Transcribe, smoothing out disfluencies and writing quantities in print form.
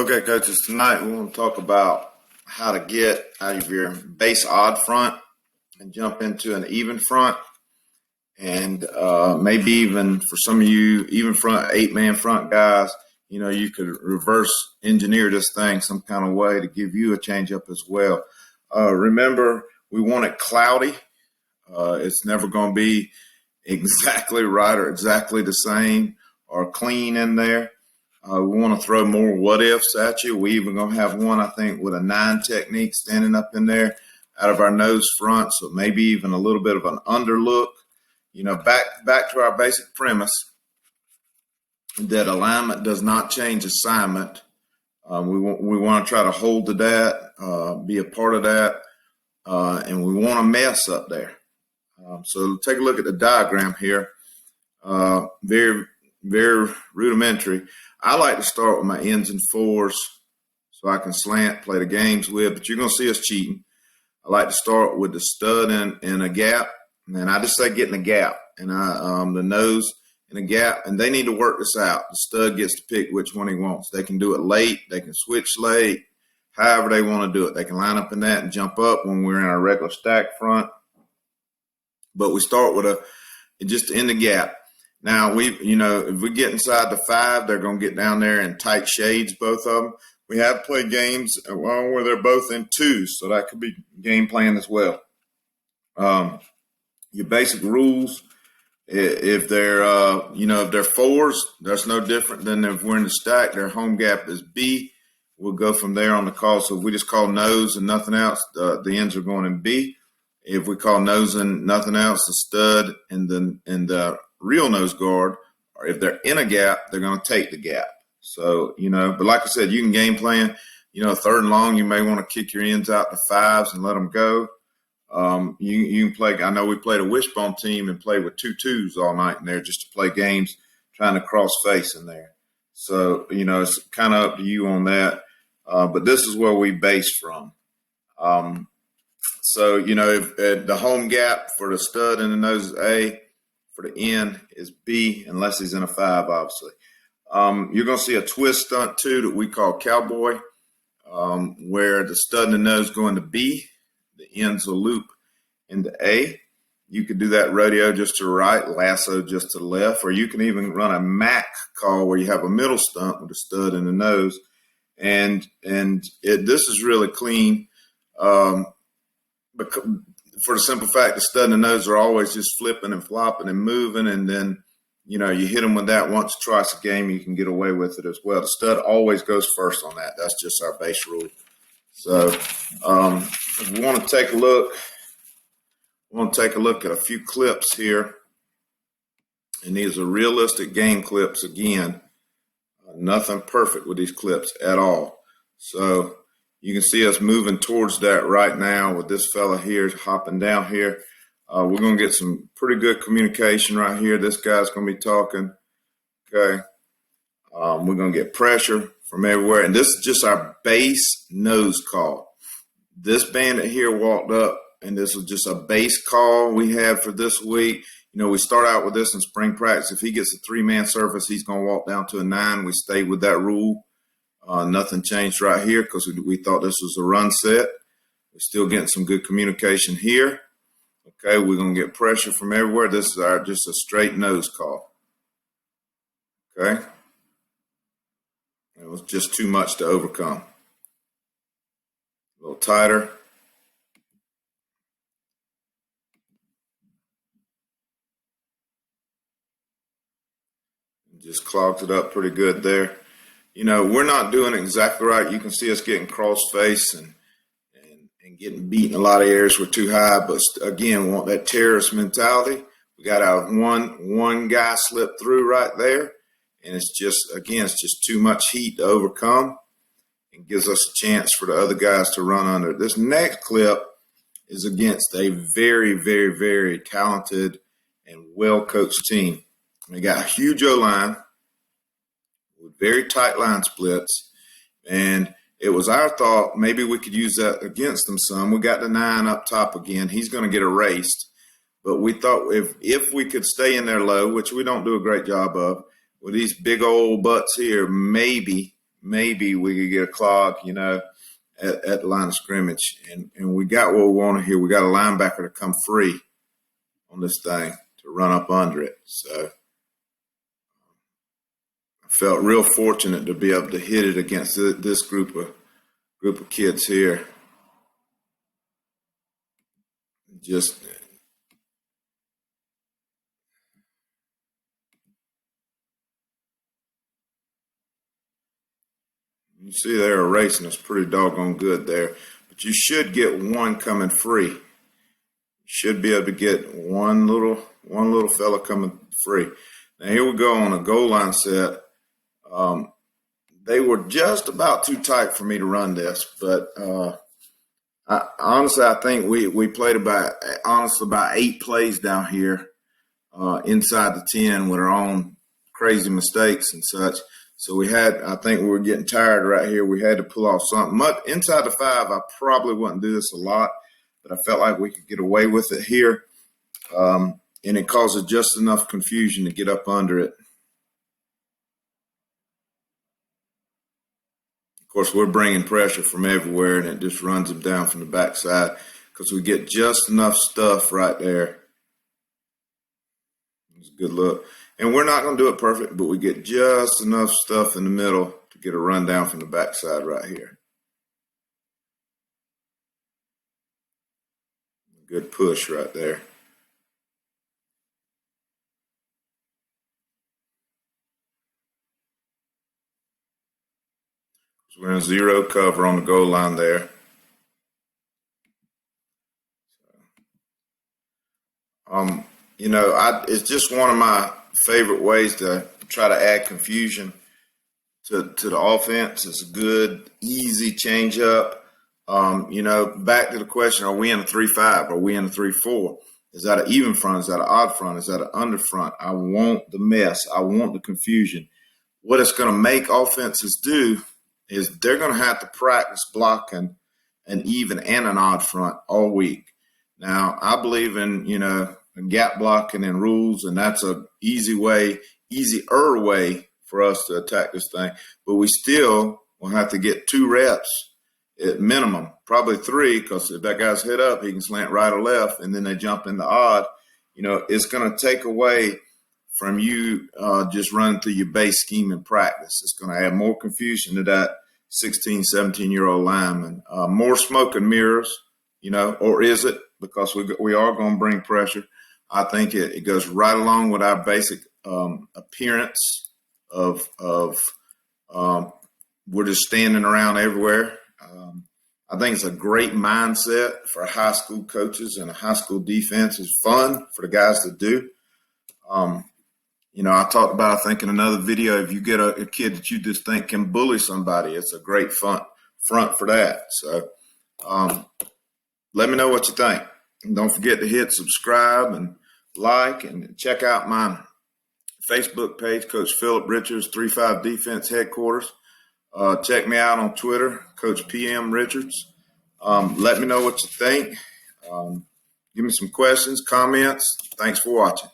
Okay, coaches, tonight we want to talk about how to get out of your base odd front and jump into an even front. And maybe even for some of you, even front, 8-man front guys, you could reverse engineer this thing some kind of way to give you a change up as well. Remember, we want it cloudy. It's never going to be exactly right or exactly the same or clean in there. We want to throw more what ifs at you. We even going to have one, I think, with a 9 technique standing up in there out of our nose front. So maybe even a little bit of an underlook. Back to our basic premise that alignment does not change assignment. We want to try to hold to that, be a part of that, and we want to mess up there. So take a look at the diagram here. Very, very rudimentary. I like to start with my ends and fours so I can slant, play the games with, but you're going to see us cheating. I like to start with the stud and a gap, and I just say get in the gap, and the nose in a gap, and they need to work this out. The stud gets to pick which one he wants. They can do it late. They can switch late, however they want to do it. They can line up in that and jump up when we're in our regular stack front, but we start with just in the gap. Now, if we get inside the 5, they're going to get down there in tight shades, both of them. We have played games where they're both in 2s, so that could be game plan as well. Your basic rules, if they're 4s, that's no different than if we're in the stack. Their home gap is B. We'll go from there on the call. So if we just call nose and nothing else, the ends are going in B. If we call nose and nothing else, the stud and the real nose guard, or if they're in a gap, they're going to take the gap. So, but like I said, you can game plan, 3rd and long, you may want to kick your ends out to 5s and let them go. You can play, I know we played a wishbone team and played with 2 2s all night in there just to play games trying to cross face in there. So, it's kind of up to you on that. But this is where we base from. So, if the home gap for the stud and the nose is A, for the end is B, unless he's in a 5, obviously. You're going to see a twist stunt, too, that we call cowboy, where the stud and the nose go into B, the ends will loop into A. You could do that rodeo just to the right, lasso just to the left, or you can even run a Mac call where you have a middle stunt with the stud and the nose. And this is really clean. Because for the simple fact the stud and the nose are always just flipping and flopping and moving, and then, you hit them with that once or twice a game, you can get away with it as well. The stud always goes first on that. That's just our base rule. So if we want to take a look at a few clips here, and these are realistic game clips again. Nothing perfect with these clips at all. So you can see us moving towards that right now with this fella here hopping down here. We're going to get some pretty good communication right here. This guy's going to be talking. Okay. We're going to get pressure from everywhere. And this is just our base nose call. This bandit here walked up, and this was just a base call we had for this week. We start out with this in spring practice. If he gets a 3-man surface, he's going to walk down to a 9. We stayed with that rule. Nothing changed right here because we thought this was a run set. We're still getting some good communication here. Okay, we're going to get pressure from everywhere. This is just a straight nose call. Okay. It was just too much to overcome. A little tighter. Just clogged it up pretty good there. We're not doing it exactly right. You can see us getting cross-face and getting beat in a lot of areas. We're too high, but again, we want that terrorist mentality. We got our one guy slip through right there, and it's just too much heat to overcome and gives us a chance for the other guys to run under. This next clip is against a very, very, very talented and well-coached team. We got a huge O-line with very tight line splits, and it was our thought maybe we could use that against them some. We got the 9 up top again. He's going to get erased, but we thought if we could stay in there low, which we don't do a great job of, with these big old butts here, maybe maybe we could get a clog, at the line of scrimmage. And we got what we wanted here. We got a linebacker to come free on this thing to run up under it. So I felt real fortunate to be able to hit it against this group of kids here. Just you see they're erasing us pretty doggone good there. But you should get one coming free. You should be able to get one little fella coming free. Now here we go on a goal line set. They were just about too tight for me to run this, but honestly, I think we played about 8 plays down here inside the 10 with our own crazy mistakes and such. So I think we were getting tired right here. We had to pull off something. Inside the 5, I probably wouldn't do this a lot, but I felt like we could get away with it here. And it causes just enough confusion to get up under it. Of course, we're bringing pressure from everywhere, and it just runs them down from the backside because we get just enough stuff right there. It's a good look. And we're not going to do it perfect, but we get just enough stuff in the middle to get a run down from the backside right here. Good push right there. So we're in zero cover on the goal line there. It's just one of my favorite ways to try to add confusion to the offense. It's a good, easy change up. Back to the question, are we in a 3-5? Are we in a 3-4? Is that an even front? Is that an odd front? Is that an under front? I want the mess. I want the confusion. What it's going to make offenses do is they're going to have to practice blocking an even and an odd front all week. Now, I believe in, gap blocking and rules, and that's a easier way for us to attack this thing. But we still will have to get 2 reps at minimum, probably 3, because if that guy's head up, he can slant right or left, and then they jump into odd. It's going to take away from you just running through your base scheme in practice. It's going to add more confusion to that 16, 17-year-old lineman. More smoke and mirrors, or is it? Because we are going to bring pressure. I think it goes right along with our basic appearance of we're just standing around everywhere. I think it's a great mindset for high school coaches, and a high school defense is fun for the guys to do. I talked about, I think in another video, if you get a kid that you just think can bully somebody, it's a great front for that. So let me know what you think. And don't forget to hit subscribe and like, and check out my Facebook page, Coach Philip Richards, 3-5 Defense Headquarters. Check me out on Twitter, Coach PM Richards. Let me know what you think. Give me some questions, comments. Thanks for watching.